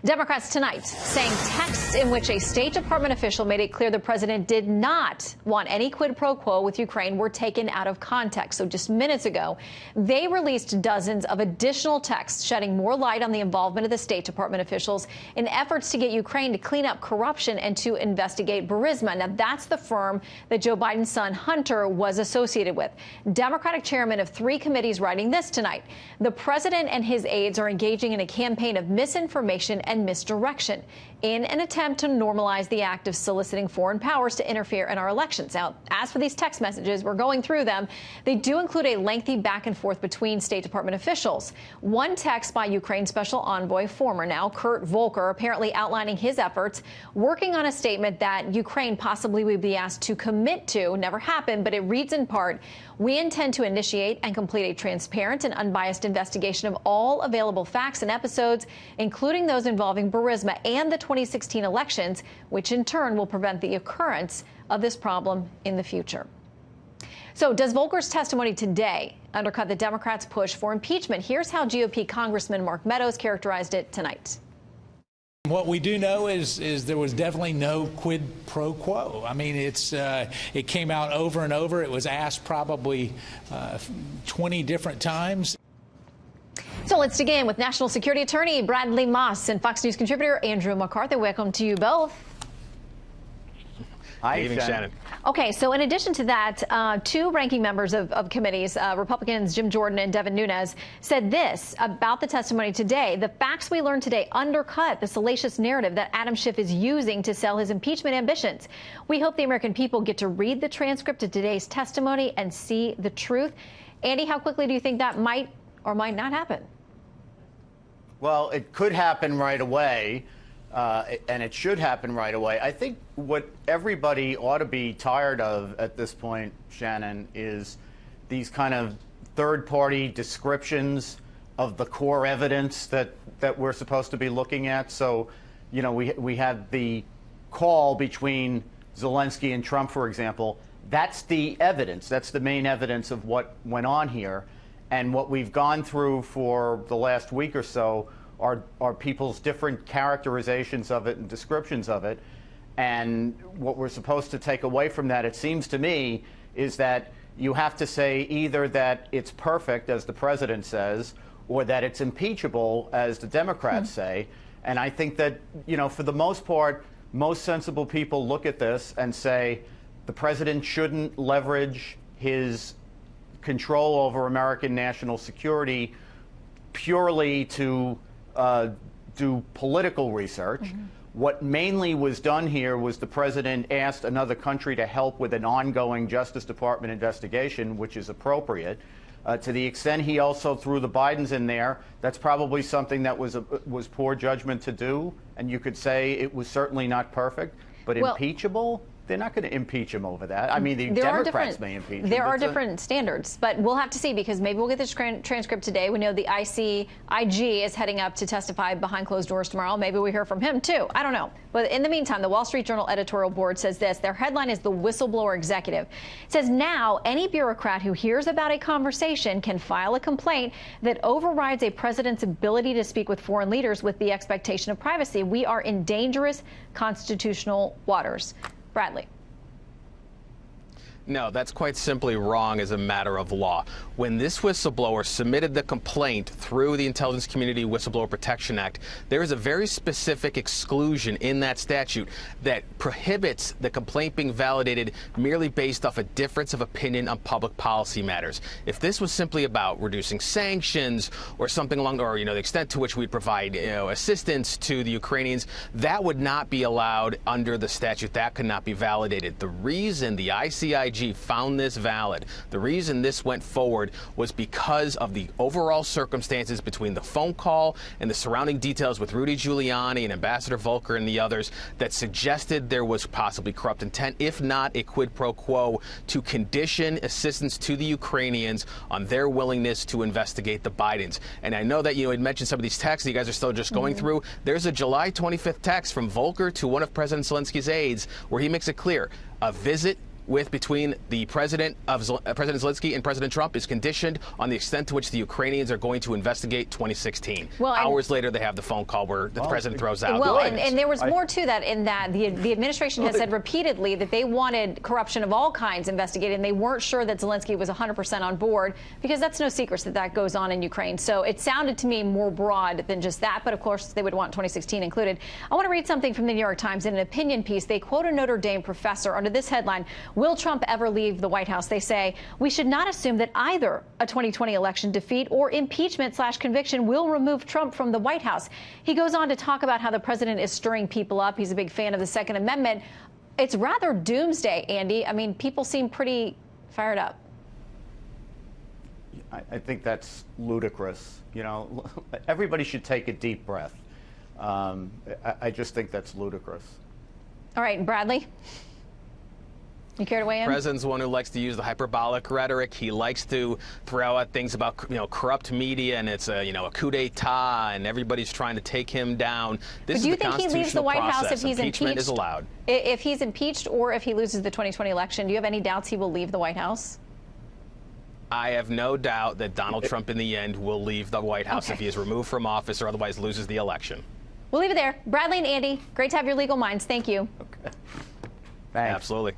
Democrats tonight saying texts in which a State Department official made it clear the president did not want any quid pro quo with Ukraine were taken out of context. So just minutes ago, they released dozens of additional texts shedding more light on the involvement of the State Department officials in efforts to get Ukraine to clean up corruption and to investigate Burisma. Now, that's the firm that Joe Biden's son Hunter was associated with. Democratic chairman of 3 committees writing this tonight. The president and his aides are engaging in a campaign of misinformation and misdirection in an attempt to normalize the act of soliciting foreign powers to interfere in our elections. Now, as for these text messages, we're going through them. They do include a lengthy back and forth between State Department officials. One text by Ukraine Special Envoy, former now, Kurt Volker, apparently outlining his efforts, working on a statement that Ukraine possibly would be asked to commit to. Never happened, but it reads in part, "We intend to initiate and complete a transparent and unbiased investigation of all available facts and episodes, including those involving Burisma and the 2016 elections, which in turn will prevent the occurrence of this problem in the future." So does Volker's testimony today undercut the Democrats' push for impeachment? Here's how GOP Congressman Mark Meadows characterized it tonight. What we do know is there was definitely no quid pro quo. I mean, it came out over and over. It was asked probably 20 different times. So let's dig in with National Security Attorney Bradley Moss and Fox News contributor Andrew McCarthy. Welcome to you both. Hi, Good evening, Shannon. Okay, so in addition to that, 2 ranking members of committees, Republicans Jim Jordan and Devin Nunes, said this about the testimony today. The facts we learned today undercut the salacious narrative that Adam Schiff is using to sell his impeachment ambitions. We hope the American people get to read the transcript of today's testimony and see the truth. Andy, how quickly do you think that might or might not happen? Well, it could happen right away. And it should happen right away. I think what everybody ought to be tired of at this point, Shannon, is these kind of third-party descriptions of the core evidence that we're supposed to be looking at. So, you know, we had the call between Zelensky and Trump, for example. That's the evidence. That's the main evidence of what went on here. And what we've gone through for the last week or so are people's different characterizations of it and descriptions of it. And what we're supposed to take away from that, it seems to me, is that you have to say either that it's perfect, as the president says, or that it's impeachable, as the Democrats say. And I think that, you know, for the most part, most sensible people look at this and say the president shouldn't leverage his control over American national security purely to do political research. What mainly was done here was the president asked another country to help with an ongoing Justice Department investigation, which is appropriate. To the extent he also threw the Bidens in there, that's probably something that was poor judgment to do. And you could say it was certainly not perfect, but impeachable? They're not going to impeach him over that. I mean, the Democrats may impeach him. There are different standards, but we'll have to see, because maybe we'll get this transcript today. We know the IG is heading up to testify behind closed doors tomorrow. Maybe we hear from him, too. I don't know. But in the meantime, the Wall Street Journal editorial board says this. Their headline is "The Whistleblower Executive." It says now any bureaucrat who hears about a conversation can file a complaint that overrides a president's ability to speak with foreign leaders with the expectation of privacy. We are in dangerous constitutional waters. Bradley. No, that's quite simply wrong as a matter of law. When this whistleblower submitted the complaint through the Intelligence Community Whistleblower Protection Act, there is a very specific exclusion in that statute that prohibits the complaint being validated merely based off a difference of opinion on public policy matters. If this was simply about reducing sanctions or something along, or, you know, the extent to which we'd provide, you know, assistance to the Ukrainians, that would not be allowed under the statute. That could not be validated. The reason the ICIG found this valid, the reason this went forward, was because of the overall circumstances between the phone call and the surrounding details with Rudy Giuliani and Ambassador Volker and the others that suggested there was possibly corrupt intent, if not a quid pro quo, to condition assistance to the Ukrainians on their willingness to investigate the Bidens. And I know that you had mentioned some of these texts that you guys are still just going through. There's a July 25th text from Volker to one of President Zelensky's aides where he makes it clear a visit between the President Zelensky and President Trump is conditioned on the extent to which the Ukrainians are going to investigate 2016. Well, hours later, they have the phone call where the president throws out. Well, and there was more to that in that the administration has said repeatedly that they wanted corruption of all kinds investigated, and they weren't sure that Zelensky was 100% on board, because that's no secret that goes on in Ukraine. So it sounded to me more broad than just that, but of course they would want 2016 included. I want to read something from the New York Times in an opinion piece. They quote a Notre Dame professor under this headline: "Will Trump ever leave the White House?" They say, "We should not assume that either a 2020 election defeat or impeachment/conviction will remove Trump from the White House." He goes on to talk about how the president is stirring people up. He's a big fan of the Second Amendment. It's rather doomsday, Andy. I mean, people seem pretty fired up. I think that's ludicrous. You know, everybody should take a deep breath. I just think that's ludicrous. All right, Bradley, you care to weigh in? The president's one who likes to use the hyperbolic rhetoric. He likes to throw out things about, corrupt media, and it's a coup d'etat, and everybody's trying to take him down. This do you is the think he leaves the constitutional White House process. if he's Impeachment impeached? is allowed. If he's impeached or if he loses the 2020 election, do you have any doubts he will leave the White House? I have no doubt that Donald Trump, in the end, will leave the White House if he is removed from office or otherwise loses the election. We'll leave it there. Bradley and Andy, great to have your legal minds. Thank you. Okay. Thanks. Absolutely.